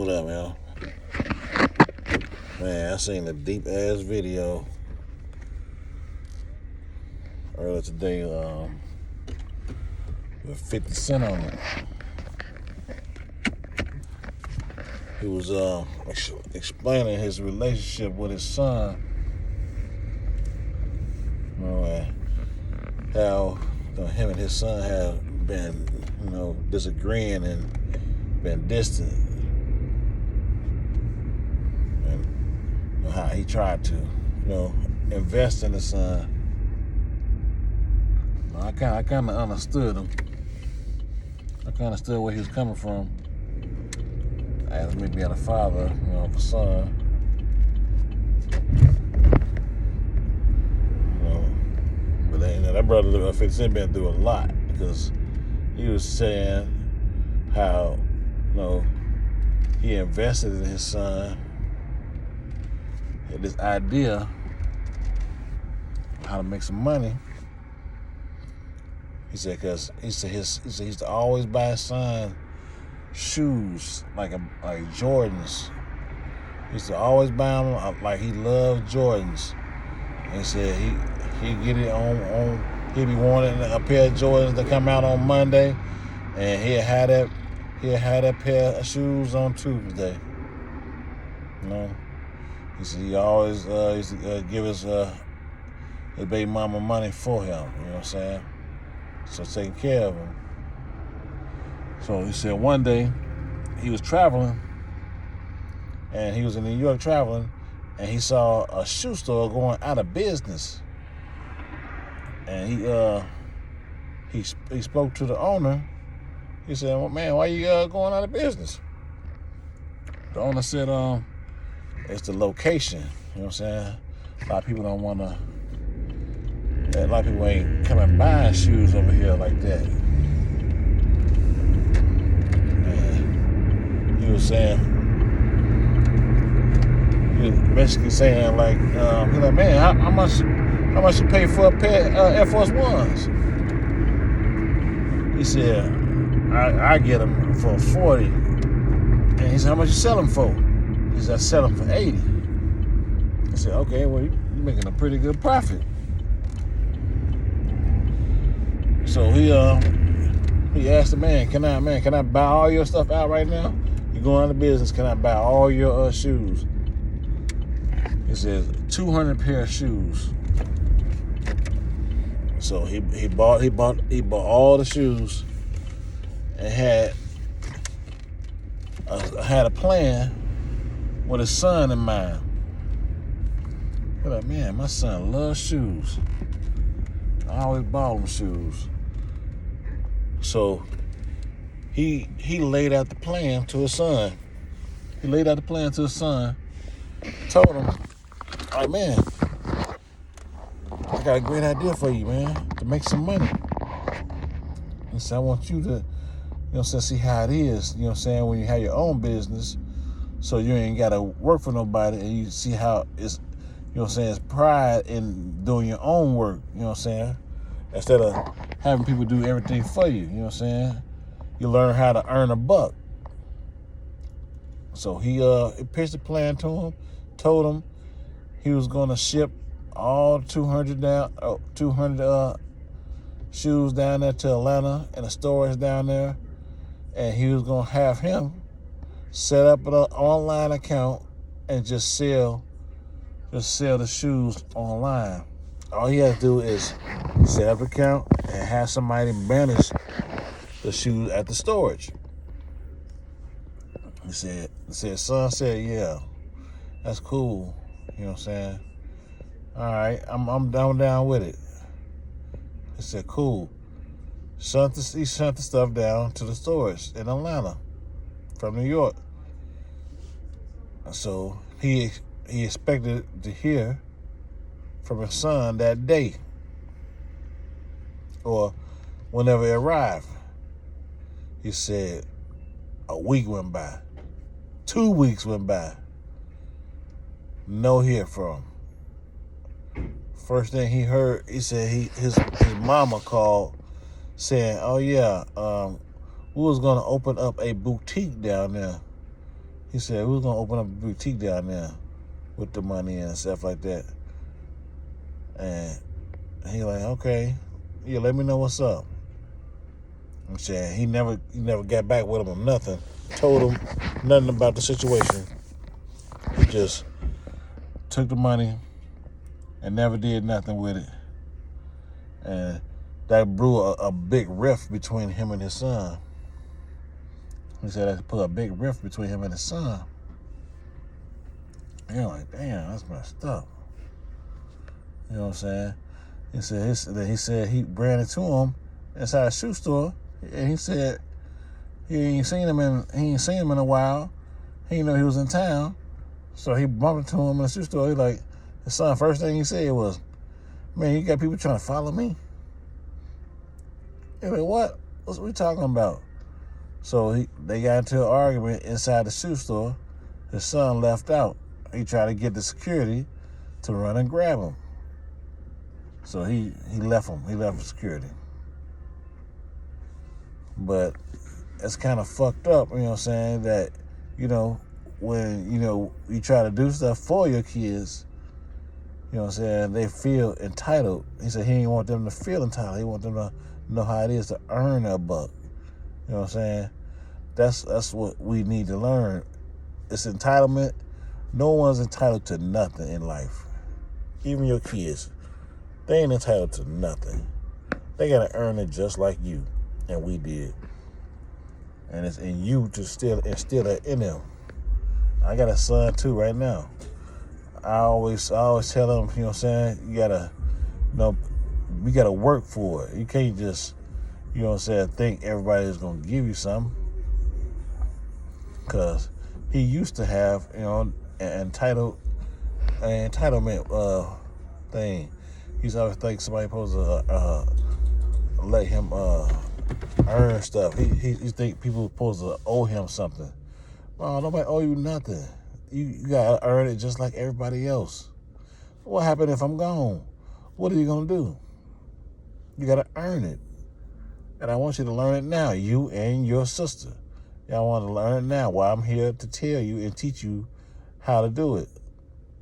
What up, man? Man, I seen a deep ass video earlier today with 50 Cent on it. He was explaining his relationship with his son. You know, how him and his son have been, disagreeing and been distant. And how he tried to, invest in the son. I kind of understood him. I kind of understood where he was coming from. As me being a father, of a son. But that brother 50 Cent been through a lot, because he was saying how, he invested in his son. Had this idea how to make some money. He said because he used to always buy his son shoes like Jordans. He used to always buy them like he loved Jordans. And he said he'd get it on he'd be wanting a pair of Jordans to come out on Monday, and he'd have that pair of shoes on Tuesday. He said he always used to give his baby mama money for him. You know what I'm saying? So taking care of him. So he said one day he was traveling, and he was in New York traveling, and he saw a shoe store going out of business. And he spoke to the owner. He said, "Well, man, why you going out of business?" The owner said, "It's the location." You know what I'm saying? A lot of people don't want to. A lot of people ain't coming buying shoes over here like that. And he was basically saying like, he's like, man, how much you pay for a pair of Air Force Ones? He said, I get them for 40. And he said, how much you sell them for? He said, I sell them for 80. I said, okay, well, you're making a pretty good profit. So he asked the man, can I buy all your stuff out right now? You're going out of business, can I buy all your shoes? He says 200 pair of shoes. So he bought all the shoes and had a plan with his son in mind. But like, man, my son loves shoes. I always bought him shoes. So he laid out the plan to his son. Told him, all right, man, I got a great idea for you, man, to make some money. He said, I want you to, see how it is, when you have your own business, so you ain't got to work for nobody, and you see how it's, it's pride in doing your own work, instead of having people do everything for you, you learn how to earn a buck. So he pitched a plan to him, told him he was going to ship all 200 shoes down there to Atlanta and the stores down there, and he was going to have him set up an online account and just sell the shoes online. All he has to do is set up an account and have somebody manage the shoes at the storage. He said, son said, yeah, that's cool. You know what I'm saying? All right, I'm down with it. He said, cool. He sent the stuff down to the storage in Atlanta from New York. So he expected to hear from his son that day or whenever it arrived. He said a week went by, 2 weeks went by, no hear from him. First thing he heard, he said his mama called saying, oh yeah, we was gonna open up a boutique down there He said, we was going to open up a boutique down there with the money and stuff like that. And he like, okay, yeah, let me know what's up. I'm saying he never got back with him or nothing. Told him nothing about the situation. He just took the money and never did nothing with it. And that blew a big rift between him and his son. He said that put a big rift between him and his son. And you're like, damn, that's messed up. You know what I'm saying? He said he ran into him inside a shoe store, and he said he ain't seen him in a while. He didn't know he was in town, so he bumped into him in the shoe store. He like, his son, first thing he said was, "Man, you got people trying to follow me." He like, what? What we talking about? So they got into an argument inside the shoe store. His son left out. He tried to get the security to run and grab him. So he left him. He left security. But it's kind of fucked up, you know what I'm saying, that, you know, when, you know, you try to do stuff for your kids, you know what I'm saying, they feel entitled. He said he didn't want them to feel entitled. He want them to know how it is to earn a buck. You know what I'm saying? That's what we need to learn. It's entitlement. No one's entitled to nothing in life. Even your kids. They ain't entitled to nothing. They gotta earn it just like you. And we did. And it's in you to still instill that in them. I got a son too right now. I always tell him, you know what I'm saying, you gotta, you know, we gotta work for it. You can't just, you know what I'm saying, think everybody's gonna give you something. Cause he used to have, you know, an entitlement thing. He's always think somebody supposed to let him earn stuff. He think people supposed to owe him something. Oh, nobody owe you nothing. You gotta earn it just like everybody else. What happened if I'm gone? What are you gonna do? You gotta earn it. And I want you to learn it now, you and your sister. Y'all want to learn it now while I'm here to tell you and teach you how to do it.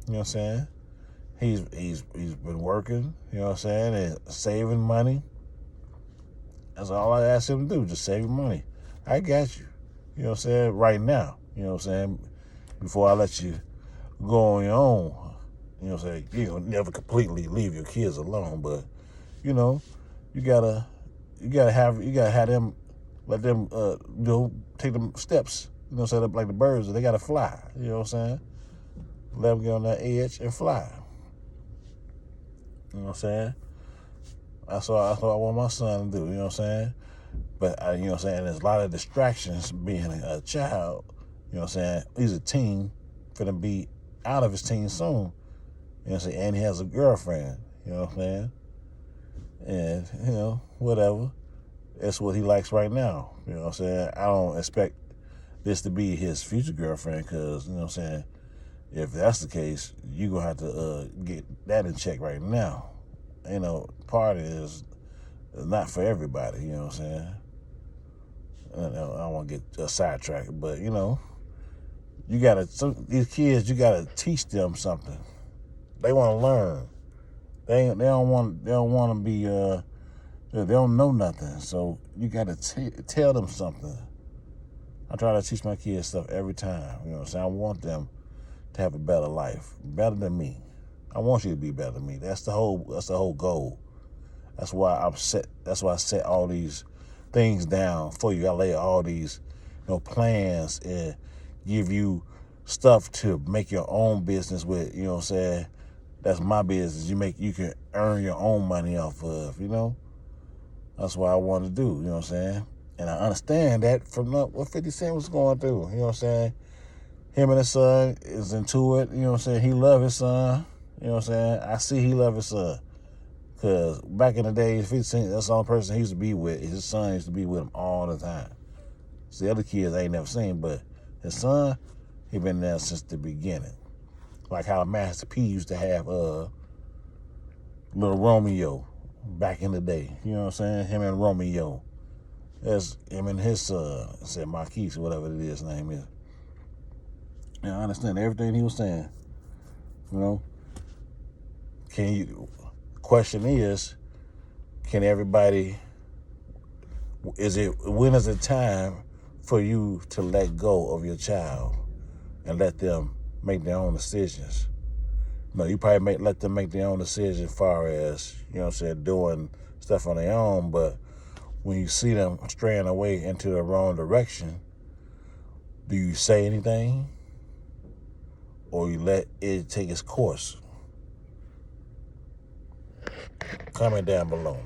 You know what I'm saying? He's been working, you know what I'm saying, and saving money. That's all I ask him to do, just save money. I got you. You know what I'm saying? Right now. You know what I'm saying? Before I let you go on your own. You know what I'm saying? You're gonna never completely leave your kids alone, but you know, you gotta have them, let them you know, take them steps, you know what I'm saying, like the birds, they gotta fly, you know what I'm saying? Let them get on that edge and fly. You know what I'm saying? That's what I want my son to do, you know what I'm saying? But, you know what I'm saying, there's a lot of distractions being a child, you know what I'm saying? He's a teen, finna be out of his teen soon, you know what I'm saying? And he has a girlfriend, you know what I'm saying? And, you know, whatever. That's what he likes right now, you know what I'm saying? I don't expect this to be his future girlfriend because, you know what I'm saying, if that's the case, you're going to have to get that in check right now. You know, party is not for everybody, you know what I'm saying? I don't want to get sidetracked, but, you know, these kids, you got to teach them something. They want to learn. They don't want to be, they don't know nothing. So you got to tell them something. I try to teach my kids stuff every time, you know what I'm saying? I want them to have a better life, better than me. I want you to be better than me. That's the whole goal. That's why I set all these things down for you. I lay all these, you know, plans and give you stuff to make your own business with, you know what I'm saying? That's my business. You can earn your own money off of, you know? That's what I want to do, you know what I'm saying? And I understand that from what 50 Cent was going through, you know what I'm saying? Him and his son is into it, you know what I'm saying? He love his son, you know what I'm saying? I see he love his son. Because back in the day, 50 Cent, that's the only person he used to be with. His son used to be with him all the time. So the other kids I ain't never seen, but his son, he been there since the beginning. Like how Master P used to have Little Romeo back in the day. You know what I'm saying? Him and Romeo. That's him and his son, said Marquise, whatever it is, his name is. I understand everything he was saying. You know, question is, can everybody, when is it time for you to let go of your child and let them make their own decisions? You probably let them make their own decisions as far as, doing stuff on their own, but when you see them straying away into the wrong direction, do you say anything or you let it take its course? Comment down below.